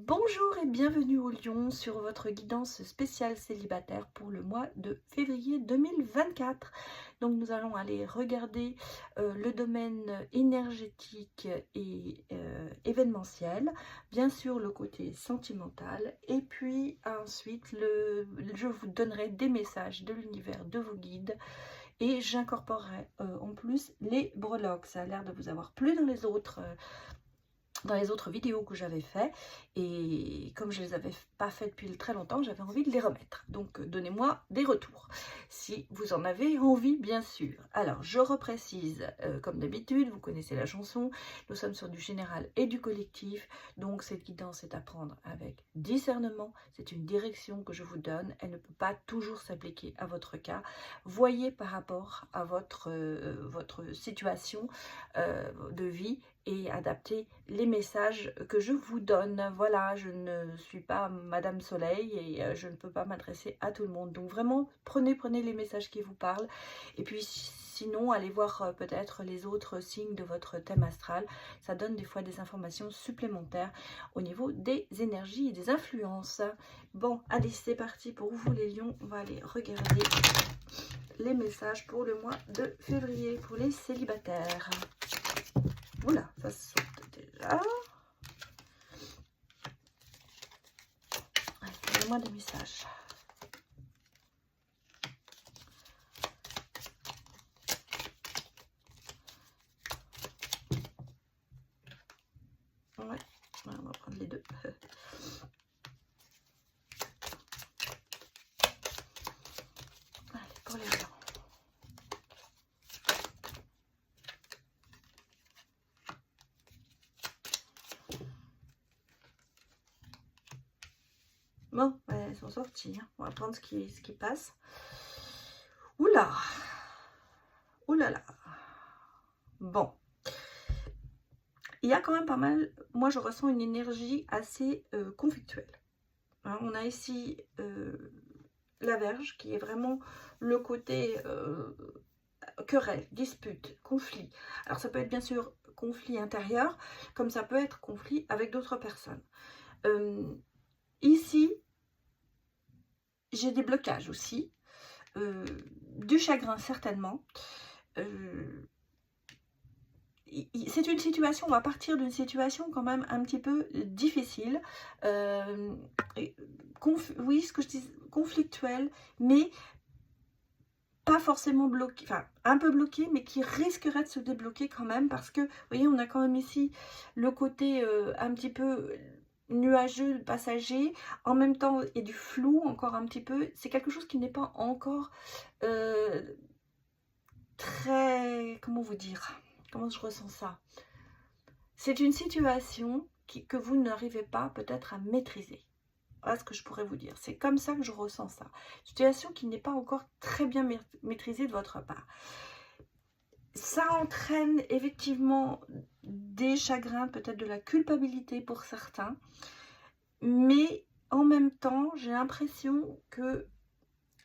Bonjour et bienvenue au Lion sur votre guidance spéciale célibataire pour le mois de février 2024. Donc nous allons aller regarder le domaine énergétique et événementiel, bien sûr le côté sentimental, et puis ensuite je vous donnerai des messages de l'univers, de vos guides, et j'incorporerai en plus les breloques. Ça a l'air de vous avoir plu dans les autres vidéos que j'avais fait, et comme je les avais pas fait depuis très longtemps, j'avais envie de les remettre. Donc donnez-moi des retours si vous en avez envie, bien sûr. Alors je reprécise, comme d'habitude, vous connaissez la chanson, nous sommes sur du général et du collectif, donc cette guidance est à prendre avec discernement. C'est une direction que je vous donne, elle ne peut pas toujours s'appliquer à votre cas. Voyez par rapport à votre situation de vie et adapter les messages que je vous donne. Voilà, je ne suis pas Madame Soleil et je ne peux pas m'adresser à tout le monde. Donc vraiment, prenez les messages qui vous parlent. Et puis sinon, allez voir peut-être les autres signes de votre thème astral. Ça donne des fois des informations supplémentaires au niveau des énergies et des influences. Bon, allez, c'est parti pour vous les lions. On va aller regarder les messages pour le mois de février pour les célibataires. Oula, ça saute déjà. Donnez-moi des messages. Ouais, on va prendre les deux. Allez, pour les blancs. Bon, elles sont sorties. Hein. On va prendre ce qui passe. Oula. Oulala. Bon. Il y a quand même pas mal... Moi, je ressens une énergie assez conflictuelle. Hein, on a ici la Vierge, qui est vraiment le côté querelle, dispute, conflit. Alors, ça peut être bien sûr conflit intérieur, comme ça peut être conflit avec d'autres personnes. Ici, j'ai des blocages aussi, du chagrin certainement. C'est une situation, on va partir d'une situation quand même un petit peu difficile, oui, ce que je dis, conflictuelle, mais pas forcément bloqué, enfin un peu bloqué, mais qui risquerait de se débloquer quand même, parce que, vous voyez, on a quand même ici le côté un petit peu nuageux, passager, en même temps il y a du flou encore un petit peu, c'est quelque chose qui n'est pas encore très, comment vous dire, comment je ressens ça, c'est une situation que vous n'arrivez pas peut-être à maîtriser. Voilà ce que je pourrais vous dire. C'est comme ça que je ressens ça. Situation qui n'est pas encore très bien maîtrisée de votre part. Ça entraîne effectivement des chagrins, peut-être de la culpabilité pour certains. Mais en même temps, j'ai l'impression que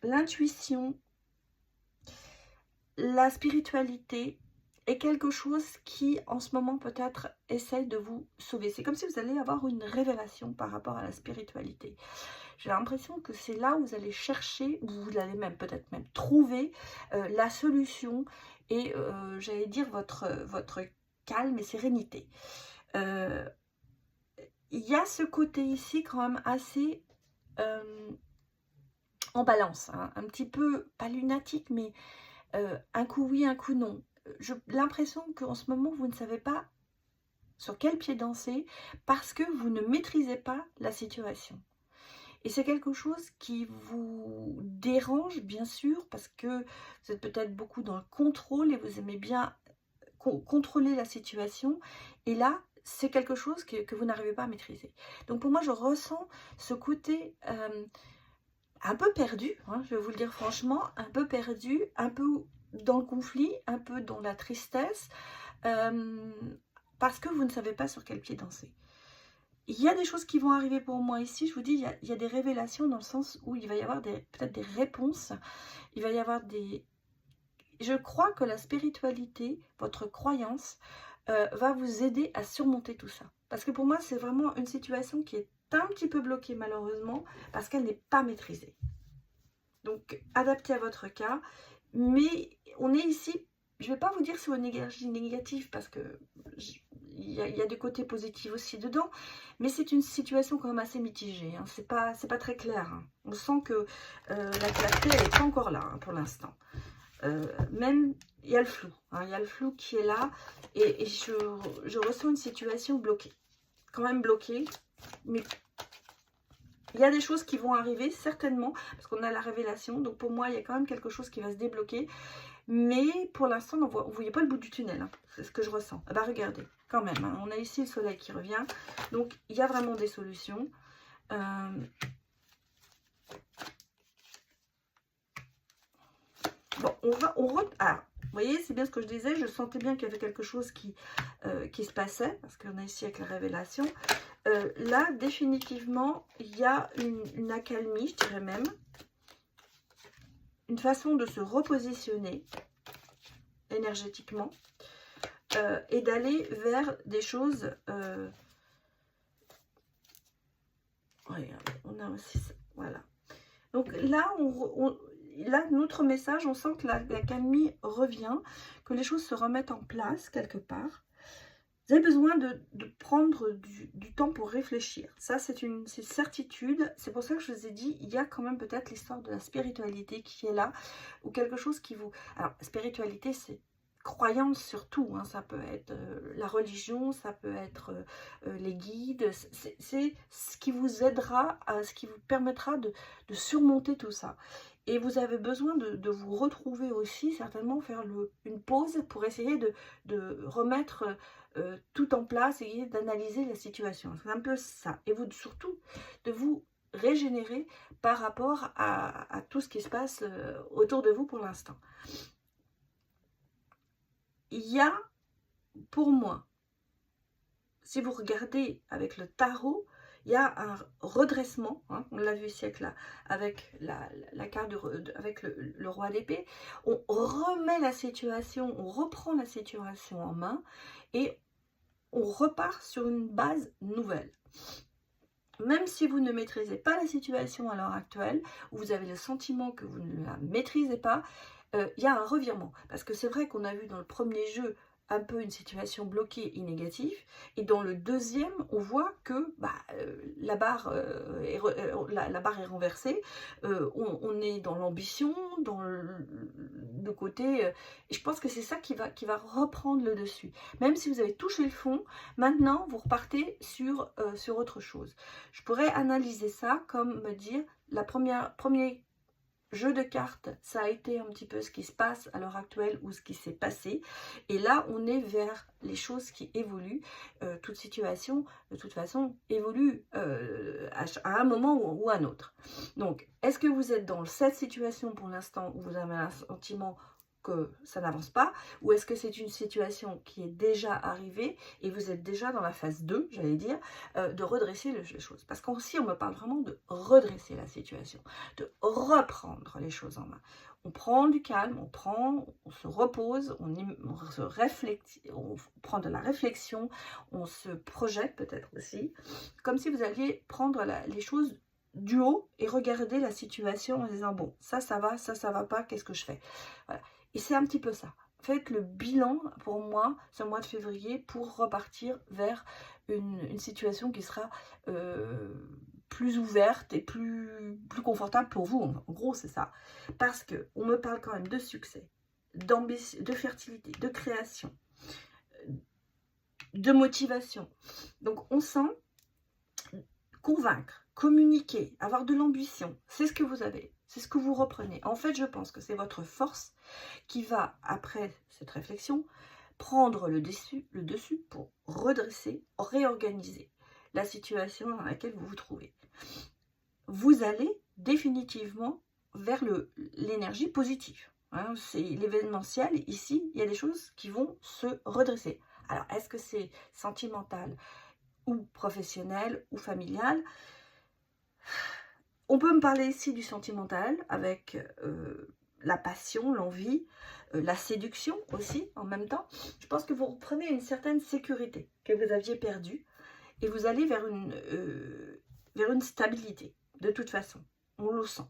l'intuition, la spiritualité est quelque chose qui, en ce moment, peut-être essaye de vous sauver. C'est comme si vous allez avoir une révélation par rapport à la spiritualité. J'ai l'impression que c'est là où vous allez chercher, vous allez même peut-être même trouver la solution et, j'allais dire, votre calme et sérénité. Il y a ce côté ici quand même assez en balance, hein, un petit peu, pas lunatique, mais un coup oui, un coup non. J'ai l'impression qu'en ce moment, vous ne savez pas sur quel pied danser parce que vous ne maîtrisez pas la situation. Et c'est quelque chose qui vous dérange, bien sûr, parce que vous êtes peut-être beaucoup dans le contrôle et vous aimez bien contrôler la situation. Et là, c'est quelque chose que vous n'arrivez pas à maîtriser. Donc pour moi, je ressens ce côté un peu perdu, hein, je vais vous le dire franchement, un peu perdu, un peu dans le conflit, un peu dans la tristesse, parce que vous ne savez pas sur quel pied danser. Il y a des choses qui vont arriver pour moi ici, je vous dis, il y a des révélations dans le sens où il va y avoir peut-être des réponses, il va y avoir des... Je crois que la spiritualité, votre croyance, va vous aider à surmonter tout ça. Parce que pour moi, c'est vraiment une situation qui est un petit peu bloquée malheureusement, parce qu'elle n'est pas maîtrisée. Donc, adapté à votre cas. Mais on est ici, je ne vais pas vous dire c'est une énergie négative, parce que il y a des côtés positifs aussi dedans, mais c'est une situation quand même assez mitigée, hein. C'est pas très clair, hein. On sent que la clarté, elle n'est pas encore là, hein, pour l'instant. Même, il y a le flou, hein, il y a le flou qui est là, et je ressens une situation bloquée, quand même bloquée, mais il y a des choses qui vont arriver, certainement, parce qu'on a la révélation. Donc pour moi, il y a quand même quelque chose qui va se débloquer. Mais pour l'instant, vous ne voyez pas le bout du tunnel, hein. C'est ce que je ressens. Ah bah regardez, quand même, hein, on a ici le soleil qui revient. Donc il y a vraiment des solutions. Bon, ah, vous voyez, c'est bien ce que je disais. Je sentais bien qu'il y avait quelque chose qui se passait, parce qu'on a ici avec la révélation. Là, définitivement, il y a une accalmie, je dirais même. Une façon de se repositionner énergétiquement et d'aller vers des choses. On a aussi ça, voilà. Donc là, là, notre message, on sent que la calmie revient, que les choses se remettent en place quelque part. Vous avez besoin de prendre du temps pour réfléchir. Ça, c'est une certitude. C'est pour ça que je vous ai dit, il y a quand même peut-être l'histoire de la spiritualité qui est là, ou quelque chose qui vous... Alors, spiritualité, c'est croyance surtout, hein. Ça peut être la religion, ça peut être les guides. C'est ce qui vous aidera, ce qui vous permettra de surmonter tout ça. Et vous avez besoin de vous retrouver aussi, certainement faire une pause pour essayer de remettre tout en place, essayer d'analyser la situation. C'est un peu ça. Et vous surtout de vous régénérer par rapport à tout ce qui se passe autour de vous pour l'instant. Il y a, pour moi, si vous regardez avec le tarot, il y a un redressement, hein, on l'a vu ici avec la carte avec le roi d'épée. On remet la situation, on reprend la situation en main et on repart sur une base nouvelle. Même si vous ne maîtrisez pas la situation à l'heure actuelle, ou vous avez le sentiment que vous ne la maîtrisez pas, il y a un revirement. Parce que c'est vrai qu'on a vu dans le premier jeu un peu une situation bloquée et négative, et dans le deuxième, on voit que la barre est renversée, on est dans l'ambition, dans le côté... et je pense que c'est ça qui va reprendre le dessus. Même si vous avez touché le fond, maintenant, vous repartez sur autre chose. Je pourrais analyser ça comme me dire, premier jeu de cartes, ça a été un petit peu ce qui se passe à l'heure actuelle ou ce qui s'est passé. Et là, on est vers les choses qui évoluent. Toute situation, de toute façon, évolue à un moment ou à un autre. Donc, est-ce que vous êtes dans cette situation pour l'instant où vous avez un sentiment que ça n'avance pas, ou est-ce que c'est une situation qui est déjà arrivée et vous êtes déjà dans la phase 2, j'allais dire, de redresser les choses. Parce qu'ici, on me parle vraiment de redresser la situation, de reprendre les choses en main. On prend du calme, on se repose, on se réfléchit, on prend de la réflexion, on se projette peut-être aussi, comme si vous alliez prendre les choses du haut et regarder la situation en disant, bon, ça va, ça va pas, qu'est-ce que je fais? Voilà. Et c'est un petit peu ça. Faites le bilan pour moi ce mois de février pour repartir vers une situation qui sera plus ouverte et plus confortable pour vous. En gros, c'est ça. Parce qu'on me parle quand même de succès, d'ambition, de fertilité, de création, de motivation. Donc, on sent convaincre, communiquer, avoir de l'ambition. C'est ce que vous avez. C'est ce que vous reprenez. En fait, je pense que c'est votre force qui va, après cette réflexion, prendre le dessus pour redresser, réorganiser la situation dans laquelle vous vous trouvez. Vous allez définitivement vers l'énergie positive. Hein, c'est l'événementiel. Ici, il y a des choses qui vont se redresser. Alors, est-ce que c'est sentimental ou professionnel ou familial? On peut me parler ici du sentimental avec la passion, l'envie, la séduction aussi en même temps. Je pense que vous reprenez une certaine sécurité que vous aviez perdue et vous allez vers une stabilité, de toute façon. On le sent.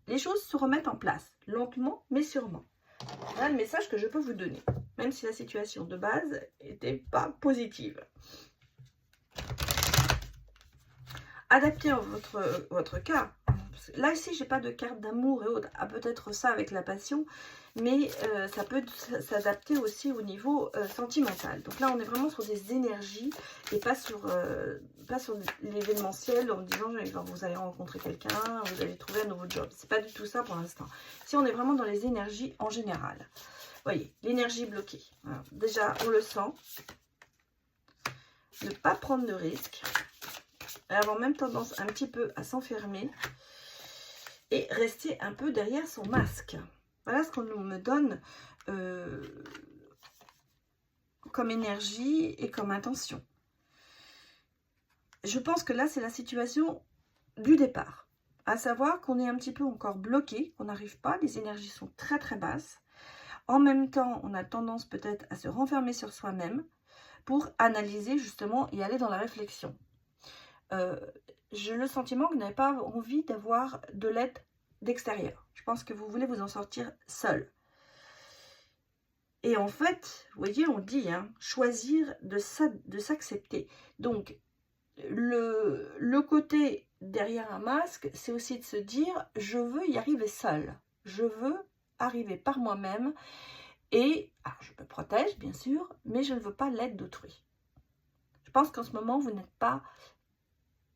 Les choses se remettent en place, lentement mais sûrement. Voilà le message que je peux vous donner, même si la situation de base n'était pas positive. Adaptez votre cas. Là, ici, j'ai pas de carte d'amour et autres. Ah, peut-être ça avec la passion, mais ça peut s'adapter aussi au niveau sentimental. Donc là, on est vraiment sur des énergies et pas sur l'événementiel en me disant vous allez rencontrer quelqu'un, vous allez trouver un nouveau job. C'est pas du tout ça pour l'instant. Si on est vraiment dans les énergies en général. Vous voyez, l'énergie bloquée. Voilà. Déjà, on le sent. Ne pas prendre de risques. Avoir même tendance un petit peu à s'enfermer et rester un peu derrière son masque. Voilà ce qu'on me donne comme énergie et comme intention. Je pense que là, c'est la situation du départ. À savoir qu'on est un petit peu encore bloqué, qu'on n'arrive pas, les énergies sont très très basses. En même temps, on a tendance peut-être à se renfermer sur soi-même pour analyser justement et aller dans la réflexion. J'ai le sentiment que vous n'avez pas envie d'avoir de l'aide d'extérieur. Je pense que vous voulez vous en sortir seul. Et en fait, vous voyez, on dit, hein, choisir de s'accepter. Donc, le côté derrière un masque, c'est aussi de se dire, je veux y arriver seul. Je veux arriver par moi-même. Et, je me protège, bien sûr, mais je ne veux pas l'aide d'autrui. Je pense qu'en ce moment, vous n'êtes pas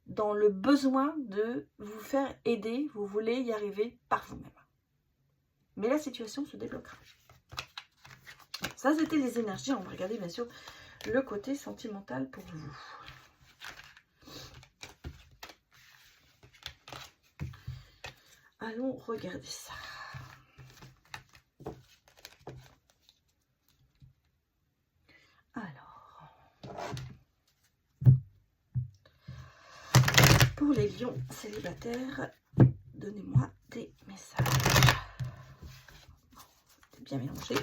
dans le besoin de vous faire aider, vous voulez y arriver par vous-même. Mais la situation se débloquera. Ça, c'était les énergies. On va regarder, bien sûr, le côté sentimental pour vous. Allons regarder ça. Alors, pour les lions célibataires, donnez-moi des messages. C'est bien mélangé.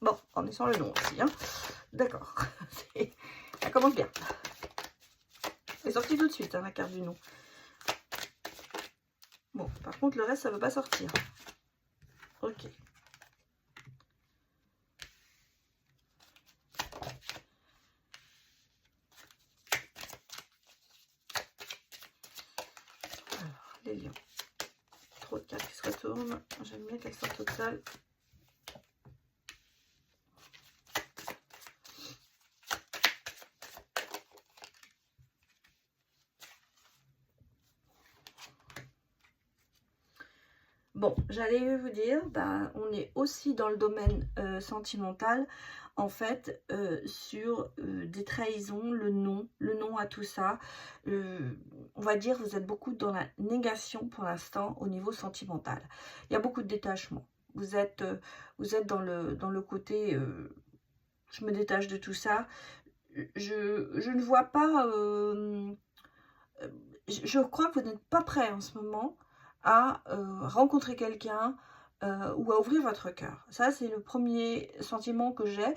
Bon, en laissant le nom aussi. Hein. D'accord. Ça commence bien. C'est sorti tout de suite, hein, la carte du nom. Bon, par contre, le reste, ça ne veut pas sortir. Ok. Alors, les lions. Trop de cartes qui se retournent. J'aime bien qu'elles sortent totales. Bon, j'allais vous dire, on est aussi dans le domaine sentimental, en fait, sur des trahisons, le non à tout ça. On va dire, vous êtes beaucoup dans la négation pour l'instant au niveau sentimental. Il y a beaucoup de détachement. Vous êtes dans le côté, je me détache de tout ça. Je ne vois pas, je crois que vous n'êtes pas prêt en ce moment à rencontrer quelqu'un ou à ouvrir votre cœur. Ça, c'est le premier sentiment que j'ai.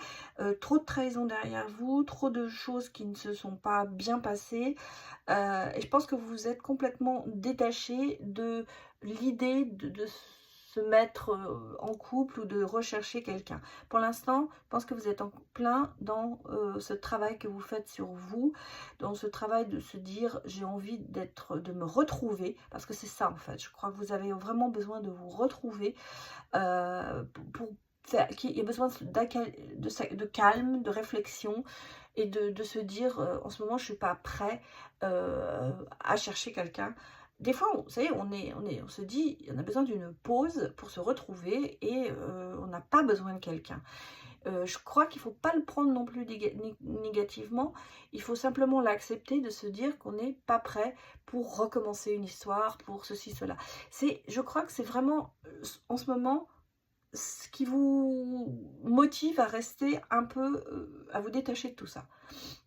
Trop de trahison derrière vous, trop de choses qui ne se sont pas bien passées. Et je pense que vous vous êtes complètement détaché de l'idée de se mettre en couple ou de rechercher quelqu'un. Pour l'instant, je pense que vous êtes en plein dans ce travail que vous faites sur vous, dans ce travail de se dire j'ai envie de me retrouver, parce que c'est ça en fait. Je crois que vous avez vraiment besoin de vous retrouver pour faire, qu'il y a besoin de calme, de réflexion et de se dire en ce moment je suis pas prêt à chercher quelqu'un. Des fois, vous savez, on se dit, on a besoin d'une pause pour se retrouver et on n'a pas besoin de quelqu'un. Je crois qu'il ne faut pas le prendre non plus négativement. Il faut simplement l'accepter, de se dire qu'on n'est pas prêt pour recommencer une histoire, pour ceci, cela. Je crois que c'est vraiment, en ce moment, ce qui vous motive à rester un peu, à vous détacher de tout ça.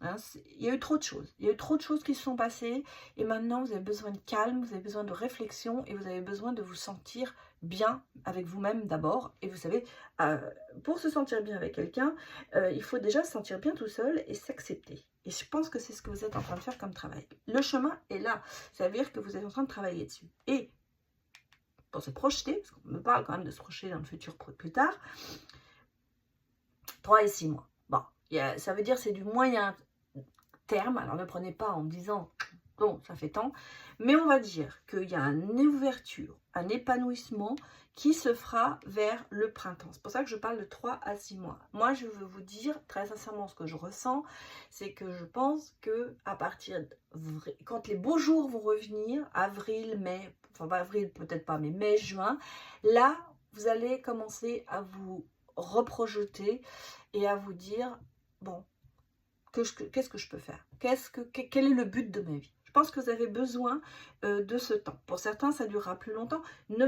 Hein, il y a eu trop de choses. Il y a eu trop de choses qui se sont passées. Et maintenant, vous avez besoin de calme, vous avez besoin de réflexion et vous avez besoin de vous sentir bien avec vous-même d'abord. Et vous savez, pour se sentir bien avec quelqu'un, il faut déjà se sentir bien tout seul et s'accepter. Et je pense que c'est ce que vous êtes en train de faire comme travail. Le chemin est là. Ça veut dire que vous êtes en train de travailler dessus. Et pour se projeter, parce qu'on me parle quand même de se projeter dans le futur plus tard, 3 et 6 mois. Bon, ça veut dire c'est du moyen terme. Alors ne prenez pas en me disant, bon, ça fait tant. Mais on va dire qu'il y a une ouverture, un épanouissement qui se fera vers le printemps. C'est pour ça que je parle de 3 à 6 mois. Moi, je veux vous dire très sincèrement ce que je ressens, c'est que je pense que à partir quand les beaux jours vont revenir, avril, mai, enfin avril peut-être pas, mais mai, juin, là, vous allez commencer à vous reprojeter et à vous dire, bon, qu'est-ce que je peux faire? Quel est le but de ma vie? Je pense que vous avez besoin de ce temps. Pour certains, ça durera plus longtemps. Ne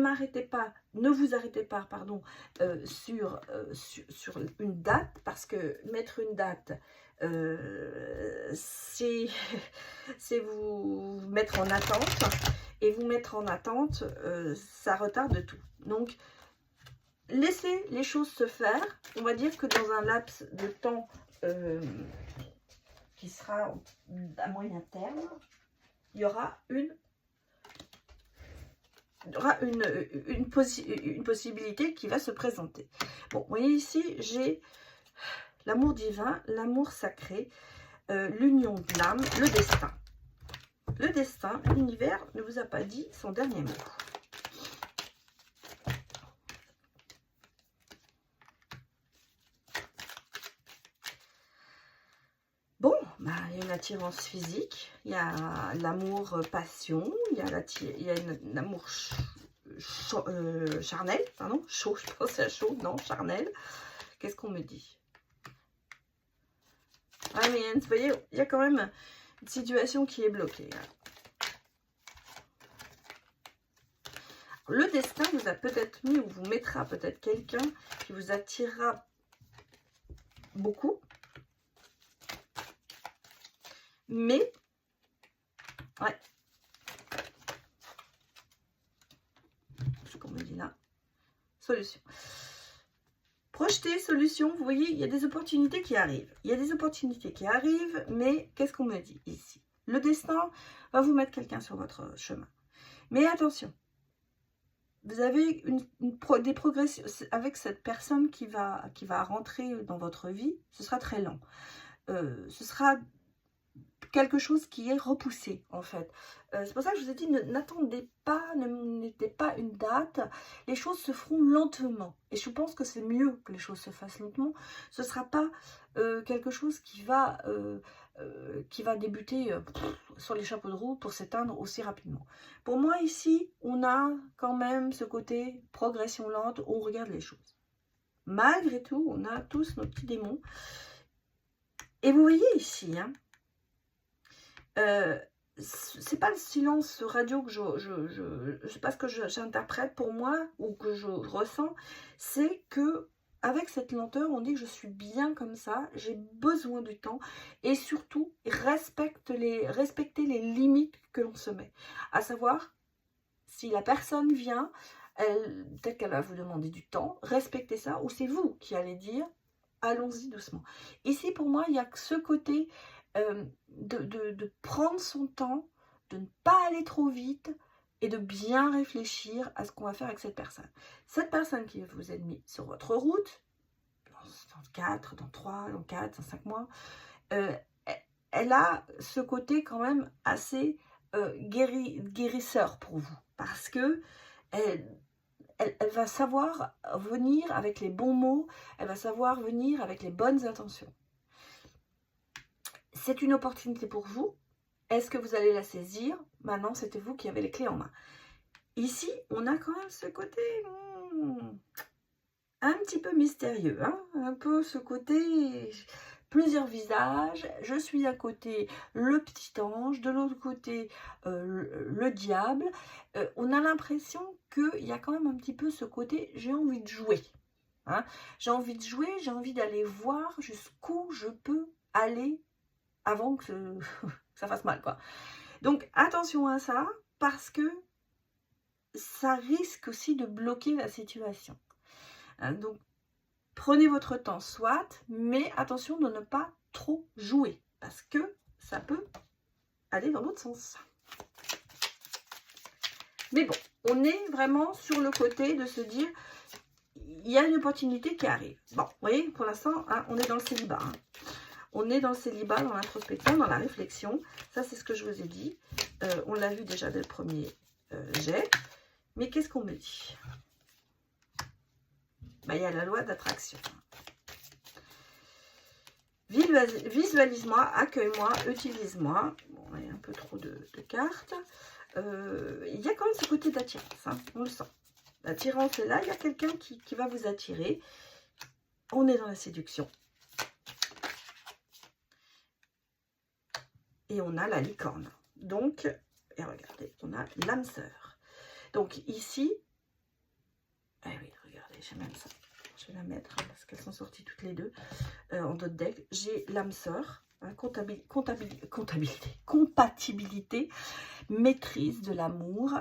vous arrêtez pas, pardon, sur une date, parce que mettre une date, c'est vous mettre en attente. Et vous mettre en attente, ça retarde tout. Donc, laissez les choses se faire. On va dire que dans un laps de temps qui sera à moyen terme, il y aura une possibilité qui va se présenter. Bon, vous voyez ici, j'ai l'amour divin, l'amour sacré, l'union de l'âme, le destin. Le destin, l'univers ne vous a pas dit son dernier mot. Bon, bah, il y a une attirance physique, il y a l'amour passion, il y a l'amour charnel, pardon, chaud, je pensais à chaud, non, charnel. Qu'est-ce qu'on me dit? Ah, mais vous voyez, il y a quand même une situation qui est bloquée. Le destin vous a peut-être mis, ou vous mettra peut-être quelqu'un qui vous attirera beaucoup. Mais, ouais, ce qu'on me dit là, solution. Projeter, solution, vous voyez, il y a des opportunités qui arrivent. Il y a des opportunités qui arrivent, mais qu'est-ce qu'on me dit ici? Le destin va vous mettre quelqu'un sur votre chemin. Mais attention, vous avez des progressions avec cette personne qui va rentrer dans votre vie, ce sera très lent. Ce sera quelque chose qui est repoussé en fait. C'est pour ça que je vous ai dit, n'attendez pas, ne mettez pas une date, les choses se feront lentement. Et je pense que c'est mieux que les choses se fassent lentement. Ce ne sera pas quelque chose qui va débuter sur les chapeaux de roue pour s'éteindre aussi rapidement. Pour moi ici, on a quand même ce côté progression lente, où on regarde les choses. Malgré tout, on a tous nos petits démons. Et vous voyez ici, hein, c'est pas le silence radio que je sais pas ce que j'interprète pour moi ou que je ressens, c'est que avec cette lenteur, on dit que je suis bien comme ça, j'ai besoin du temps et surtout respecter les limites que l'on se met. À savoir, si la personne vient, peut-être qu'elle va vous demander du temps, respectez ça, ou c'est vous qui allez dire allons-y doucement. Ici, pour moi, il y a que ce côté de prendre son temps, de ne pas aller trop vite et de bien réfléchir à ce qu'on va faire avec cette personne. Cette personne qui vous est mise sur votre route, dans 4, dans 3, dans 4, dans 5 mois, elle a ce côté quand même assez guérisseur pour vous. Parce que elle va savoir venir avec les bons mots, elle va savoir venir avec les bonnes intentions. C'est une opportunité pour vous. Est-ce que vous allez la saisir? Maintenant, c'était vous qui avez les clés en main. Ici, on a quand même ce côté un petit peu mystérieux, hein, un peu ce côté plusieurs visages. Je suis à côté le petit ange, de l'autre côté le diable. On a l'impression qu'il y a quand même un petit peu ce côté j'ai envie de jouer. Hein. J'ai envie de jouer, j'ai envie d'aller voir jusqu'où je peux aller avant que ça fasse mal, quoi. Donc, attention à ça, parce que ça risque aussi de bloquer la situation. Hein, donc, prenez votre temps, soit, mais attention de ne pas trop jouer. parce que ça peut aller dans l'autre sens. Mais bon, on est vraiment sur le côté de se dire, il y a une opportunité qui arrive. Bon, vous voyez, pour l'instant, hein, on est dans le célibat. Hein. On est dans le célibat, dans l'introspection, dans la réflexion. Ça, c'est ce que je vous ai dit. On l'a vu déjà dès le premier jet. Mais qu'est-ce qu'on me dit? Ben, il y a la loi d'attraction. Visualise-moi, accueille-moi, utilise-moi. Bon, il y a un peu trop de cartes. Il y a quand même ce côté d'attirance, hein, on le sent. L'attirance est là, il y a quelqu'un qui va vous attirer. On est dans la séduction. Et on a la licorne. Donc, et regardez, on a l'âme sœur. Donc ici, eh oui, regardez, j'ai même ça. Je vais la mettre hein, parce qu'elles sont sorties toutes les deux en d'autres decks. J'ai l'âme sœur, hein, compatibilité, maîtrise de l'amour,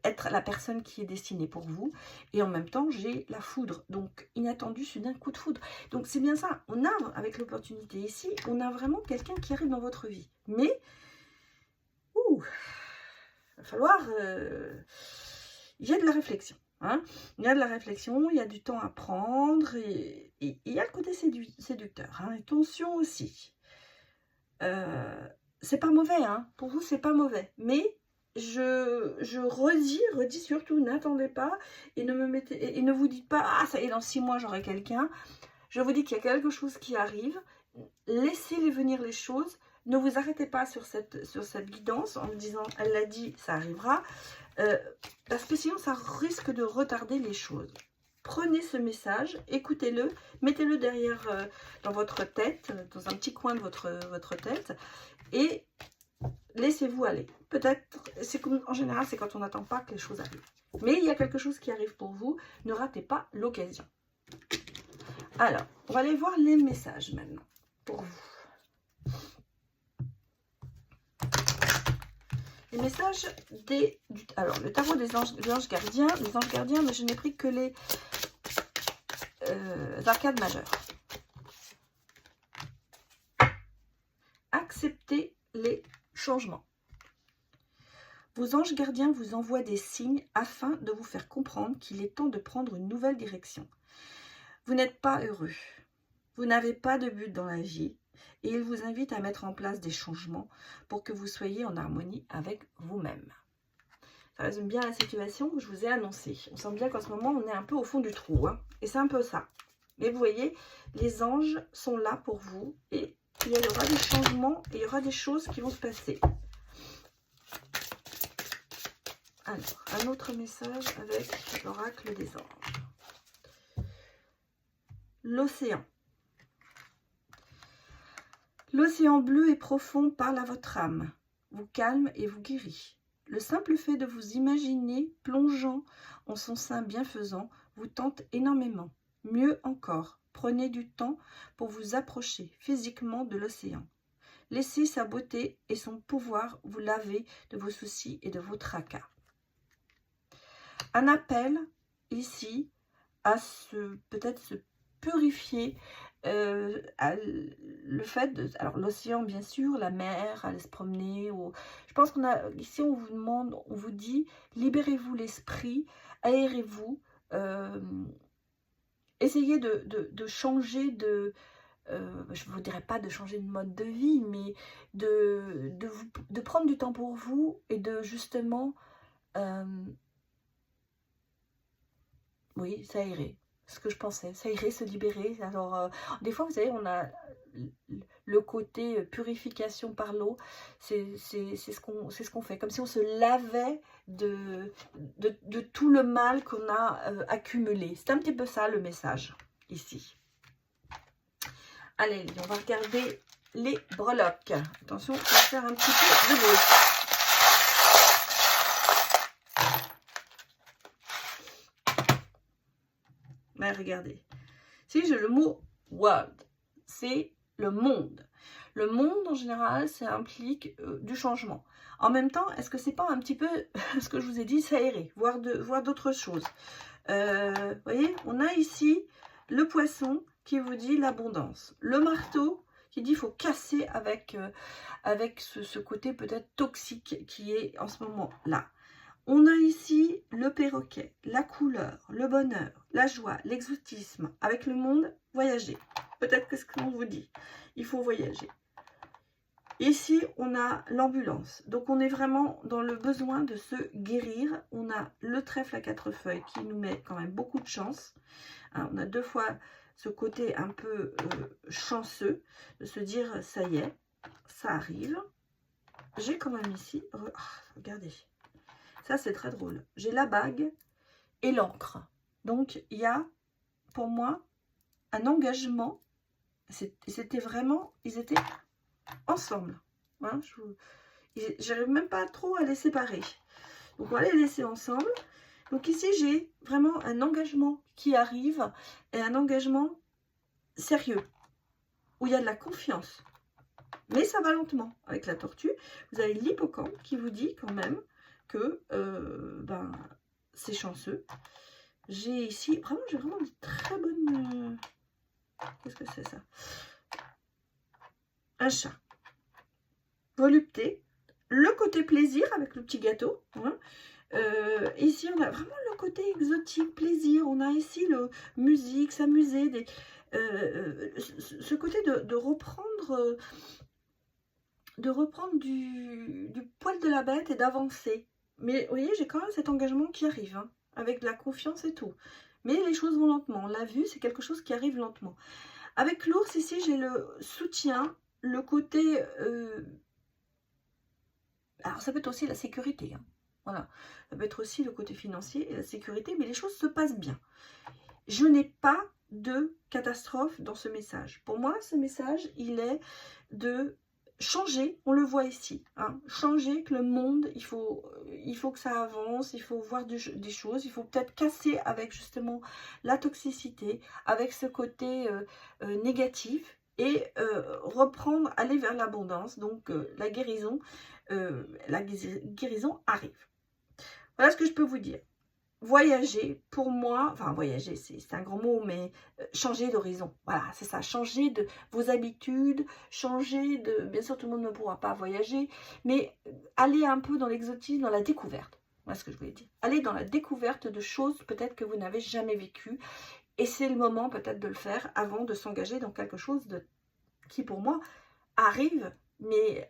être la personne qui est destinée pour vous. Et en même temps, j'ai la foudre. Donc, inattendu, soudain coup de foudre. Donc, c'est bien ça. On a, avec l'opportunité ici, on a vraiment quelqu'un qui arrive dans votre vie. Mais, il va falloir... il y a de la réflexion. Hein. Il y a de la réflexion, il y a du temps à prendre. Et il y a le côté séducteur. Hein. Attention aussi. C'est pas mauvais. Hein. Pour vous, c'est pas mauvais. Mais... Je redis surtout, n'attendez pas et ne vous dites pas, ah ça y est, dans 6 mois j'aurai quelqu'un. Je vous dis qu'il y a quelque chose qui arrive, laissez venir les choses, ne vous arrêtez pas sur cette guidance en me disant, elle l'a dit, ça arrivera, parce que sinon ça risque de retarder les choses. Prenez ce message, écoutez-le, mettez-le derrière dans votre tête, dans un petit coin de votre tête, et laissez-vous aller. Peut-être, en général, c'est quand on n'attend pas que les choses arrivent. Mais il y a quelque chose qui arrive pour vous. Ne ratez pas l'occasion. Alors, on va aller voir les messages maintenant pour vous. Les messages alors, le tarot des anges gardiens, mais je n'ai pris que les arcades majeures. Acceptez les changements. Vos anges gardiens vous envoient des signes afin de vous faire comprendre qu'il est temps de prendre une nouvelle direction. Vous n'êtes pas heureux. Vous n'avez pas de but dans la vie et ils vous invitent à mettre en place des changements pour que vous soyez en harmonie avec vous-même. Ça résume bien la situation que je vous ai annoncée. On sent bien qu'en ce moment, on est un peu au fond du trou. Hein, et c'est un peu ça. Mais vous voyez, les anges sont là pour vous et il y aura des changements et il y aura des choses qui vont se passer. Alors, un autre message avec l'oracle des anges. L'océan. L'océan bleu et profond parle à votre âme, vous calme et vous guérit. Le simple fait de vous imaginer plongeant en son sein bienfaisant vous tente énormément. Mieux encore, prenez du temps pour vous approcher physiquement de l'océan. Laissez sa beauté et son pouvoir vous laver de vos soucis et de vos tracas. Un appel ici à peut-être se purifier, à le fait de... Alors l'océan bien sûr, la mer, aller se promener. Je pense qu'on a ici on vous demande, on vous dit libérez-vous l'esprit, aérez-vous, essayez de changer de... je ne vous dirais pas de changer de mode de vie, mais de prendre du temps pour vous et de justement... oui, ça irait. Ce que je pensais, ça irait se libérer. Alors, des fois, vous savez, on a le côté purification par l'eau. C'est ce qu'on fait. Comme si on se lavait de tout le mal qu'on a accumulé. C'est un petit peu ça le message ici. Allez, on va regarder les breloques. Attention, on va faire un petit peu de bruit. Ouais, regardez. Si j'ai le mot world, c'est le monde. Le monde, en général, ça implique du changement. En même temps, est-ce que c'est pas un petit peu ce que je vous ai dit, s'aérer, voir d'autres choses. Vous voyez, on a ici le poisson qui vous dit l'abondance. Le marteau qui dit qu'il faut casser avec, avec ce côté peut-être toxique qui est en ce moment-là. On a ici le perroquet, la couleur, le bonheur, la joie, l'exotisme. Avec le monde, voyager. Peut-être que ce qu'on vous dit, il faut voyager. Ici, on a l'ambulance. Donc, on est vraiment dans le besoin de se guérir. On a le trèfle à 4 feuilles qui nous met quand même beaucoup de chance. Hein, on a 2 fois ce côté un peu chanceux de se dire, ça y est, ça arrive. J'ai quand même ici, regardez. Ça, c'est très drôle. J'ai la bague et l'encre. Donc, il y a, pour moi, un engagement. C'était vraiment... Ils étaient ensemble. Hein, j'arrive même pas trop à les séparer. Donc, on va les laisser ensemble. Donc, ici, j'ai vraiment un engagement qui arrive. Et un engagement sérieux. Où il y a de la confiance. Mais ça va lentement. Avec la tortue, vous avez l'hippocampe qui vous dit quand même que c'est chanceux. J'ai ici, j'ai vraiment une très bonne... Qu'est-ce que c'est ça? Un chat. Volupté. Le côté plaisir avec le petit gâteau. Hein. Ici, on a vraiment le côté exotique, plaisir. On a ici le musique, s'amuser. Ce côté de reprendre... du poil de la bête et d'avancer. Mais vous voyez, j'ai quand même cet engagement qui arrive, hein, avec de la confiance et tout. Mais les choses vont lentement. On l'a vu, c'est quelque chose qui arrive lentement. Avec l'ours, ici, j'ai le soutien, le côté... Alors, ça peut être aussi la sécurité. Hein. Voilà. Ça peut être aussi le côté financier et la sécurité, mais les choses se passent bien. Je n'ai pas de catastrophe dans ce message. Pour moi, ce message, il est de... changer, on le voit ici, hein, changer, que le monde, il faut que ça avance, il faut voir des choses, il faut peut-être casser avec justement la toxicité, avec ce côté négatif et reprendre, aller vers l'abondance, donc la guérison arrive. Voilà ce que je peux vous dire. Voyager, pour moi, enfin voyager, c'est un grand mot, mais changer d'horizon. Voilà, c'est ça, changer de vos habitudes, changer de... Bien sûr, tout le monde ne pourra pas voyager, mais aller un peu dans l'exotisme, dans la découverte. Voilà ce que je voulais dire. Aller dans la découverte de choses peut-être que vous n'avez jamais vécues. Et c'est le moment peut-être de le faire avant de s'engager dans quelque chose qui, pour moi, arrive, mais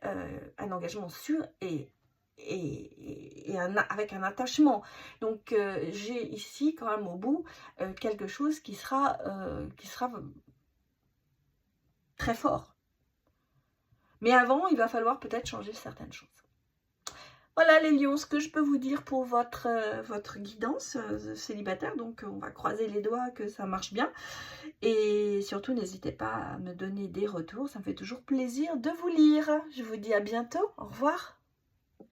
un engagement sûr et avec un attachement. Donc j'ai ici quand même au bout quelque chose qui sera très fort. Mais avant, il va falloir peut-être changer certaines choses. Voilà les lions, ce que je peux vous dire pour votre guidance célibataire. Donc on va croiser les doigts que ça marche bien. Et surtout, n'hésitez pas à me donner des retours. Ça me fait toujours plaisir de vous lire. Je vous dis à bientôt. Au revoir.